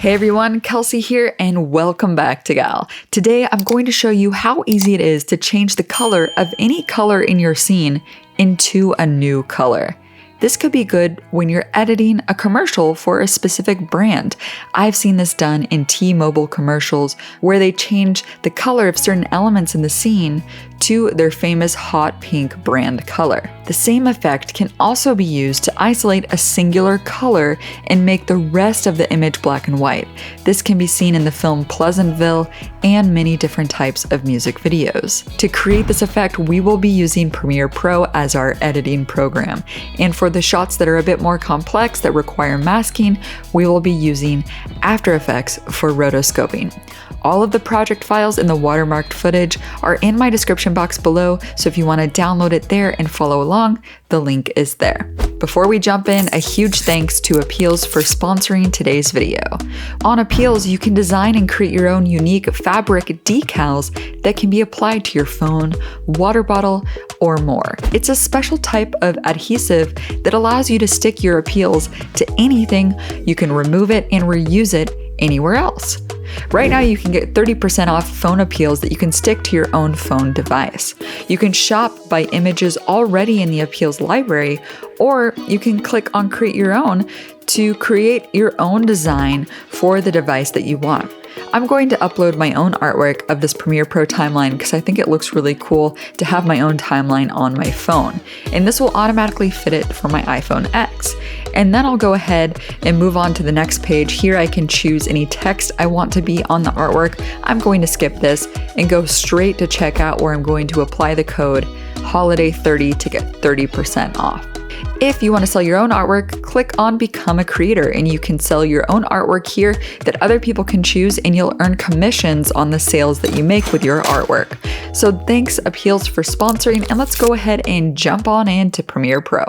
Hey everyone, Kelsey here and welcome back to Gal. Today I'm going to show you how easy it is to change the color of any color in your scene into a new color. This could be good when you're editing a commercial for a specific brand. I've seen this done in T-Mobile commercials where they change the color of certain elements in the scene to their famous hot pink brand color. The same effect can also be used to isolate a singular color and make the rest of the image black and white. This can be seen in the film Pleasantville and many different types of music videos. To create this effect, we will be using Premiere Pro as our editing program. And for the shots that are a bit more complex that require masking, we will be using After Effects for rotoscoping. All of the project files in the watermarked footage are in my description box below, so if you want to download it there and follow along, the link is there. Before we jump in, a huge thanks to Apealz for sponsoring today's video. On Apealz, you can design and create your own unique fabric decals that can be applied to your phone, water bottle, or more. It's a special type of adhesive that allows you to stick your Apealz to anything. You can remove it and reuse it anywhere else. Right now, you can get 30% off phone Apealz that you can stick to your own phone device. You can shop by images already in the Apealz library, or you can click on Create Your Own to create your own design for the device that you want. I'm going to upload my own artwork of this Premiere Pro timeline because I think it looks really cool to have my own timeline on my phone. And this will automatically fit it for my iPhone X. And then I'll go ahead and move on to the next page. Here I can choose any text I want to be on the artwork. I'm going to skip this and go straight to checkout where I'm going to apply the code HOLIDAY30 to get 30% off. If you want to sell your own artwork, click on Become a Creator and you can sell your own artwork here that other people can choose and you'll earn commissions on the sales that you make with your artwork. So thanks Apealz for sponsoring, and let's go ahead and jump on into Premiere Pro.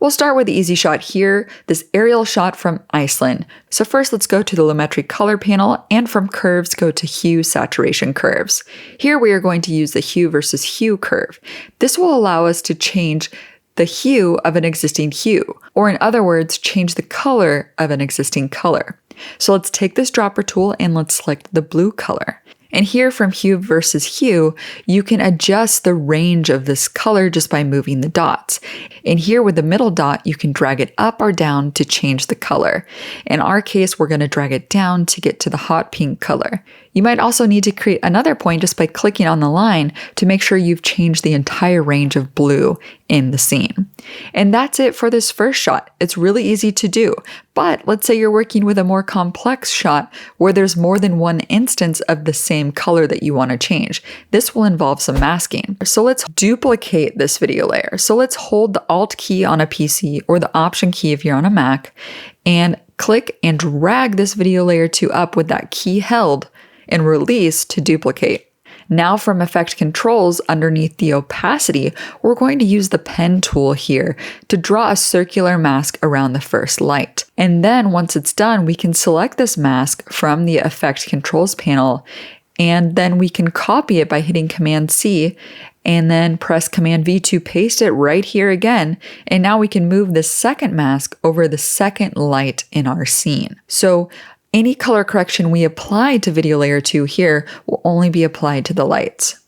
We'll start with the easy shot here, this aerial shot from Iceland. So first let's go to the Lumetri Color panel, and from Curves go to Hue Saturation Curves. Here we are going to use the Hue versus Hue curve. This will allow us to change the hue of an existing hue, or in other words, change the color of an existing color. So let's take this dropper tool and let's select the blue color. And here from Hue versus Hue, you can adjust the range of this color just by moving the dots. And here with the middle dot, you can drag it up or down to change the color. In our case, we're going to drag it down to get to the hot pink color. You might also need to create another point just by clicking on the line to make sure you've changed the entire range of blue in the scene. And that's it for this first shot. It's really easy to do. But let's say you're working with a more complex shot where there's more than one instance of the same color that you want to change. This will involve some masking. So let's duplicate this video layer. So let's hold the Alt key on a PC or the Option key if you're on a Mac and click and drag this video layer 2 up with that key held and release to duplicate. Now from Effect Controls underneath the opacity, we're going to use the pen tool here to draw a circular mask around the first light. And then once it's done, we can select this mask from the Effect Controls panel, and then we can copy it by hitting Command C and then press Command V to paste it right here again. And now we can move the second mask over the second light in our scene. So any color correction we apply to video layer 2 here will only be applied to the lights.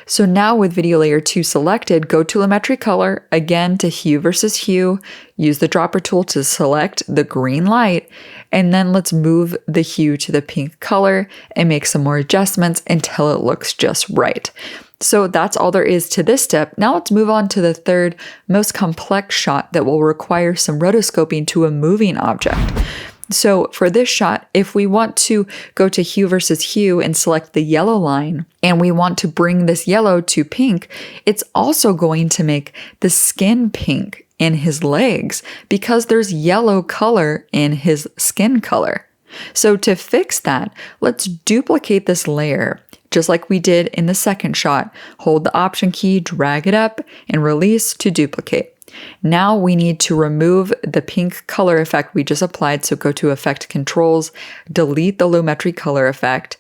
So now with video layer 2 selected, go to Lumetri Color, again to Hue versus Hue, use the dropper tool to select the green light, and then let's move the hue to the pink color and make some more adjustments until it looks just right. So that's all there is to this step. Now let's move on to the third most complex shot that will require some rotoscoping to a moving object. So for this shot, if we want to go to Hue versus Hue and select the yellow line, and we want to bring this yellow to pink, it's also going to make the skin pink in his legs because there's yellow color in his skin color. So to fix that, let's duplicate this layer just like we did in the second shot. Hold the Option key, drag it up, and release to duplicate. Now we need to remove the pink color effect we just applied, so go to Effect Controls, delete the Lumetri Color effect,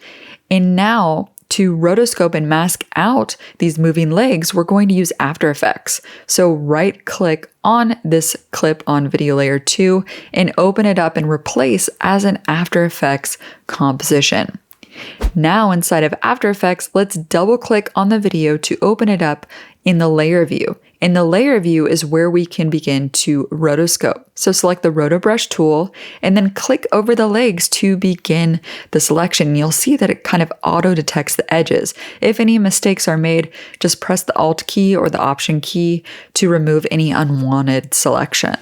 and now to rotoscope and mask out these moving legs, we're going to use After Effects. So right click on this clip on video layer 2 and open it up and replace as an After Effects composition. Now inside of After Effects, let's double click on the video to open it up in the layer view. In the layer view is where we can begin to rotoscope. So select the roto brush tool and then click over the legs to begin the selection. You'll see that it kind of auto detects the edges. If any mistakes are made, just press the Alt key or the Option key to remove any unwanted selection.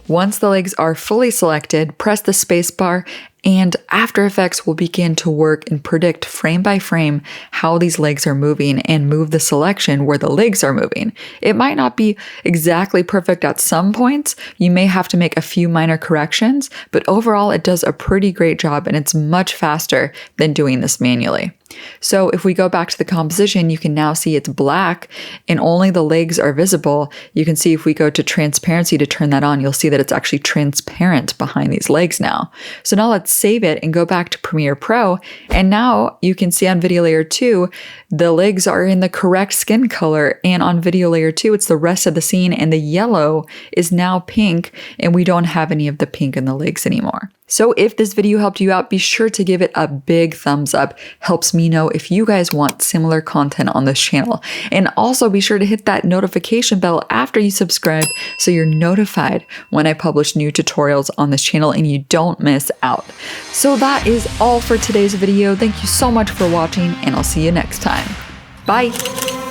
Once the legs are fully selected, press the spacebar and After Effects will begin to work and predict frame by frame how these legs are moving and move the selection where the legs are moving. It might not be exactly perfect at some points. You may have to make a few minor corrections, but overall it does a pretty great job and it's much faster than doing this manually. So if we go back to the composition, you can now see it's black and only the legs are visible. You can see if we go to transparency to turn that on, you'll see that it's actually transparent behind these legs now. So now let's save it and go back to Premiere Pro. And now you can see on video layer 2, the legs are in the correct skin color. And on video layer 2, it's the rest of the scene and the yellow is now pink and we don't have any of the pink in the legs anymore. So if this video helped you out, be sure to give it a big thumbs up. Helps me know if you guys want similar content on this channel. And also be sure to hit that notification bell after you subscribe so you're notified when I publish new tutorials on this channel and you don't miss out. So that is all for today's video. Thank you so much for watching and I'll see you next time. Bye!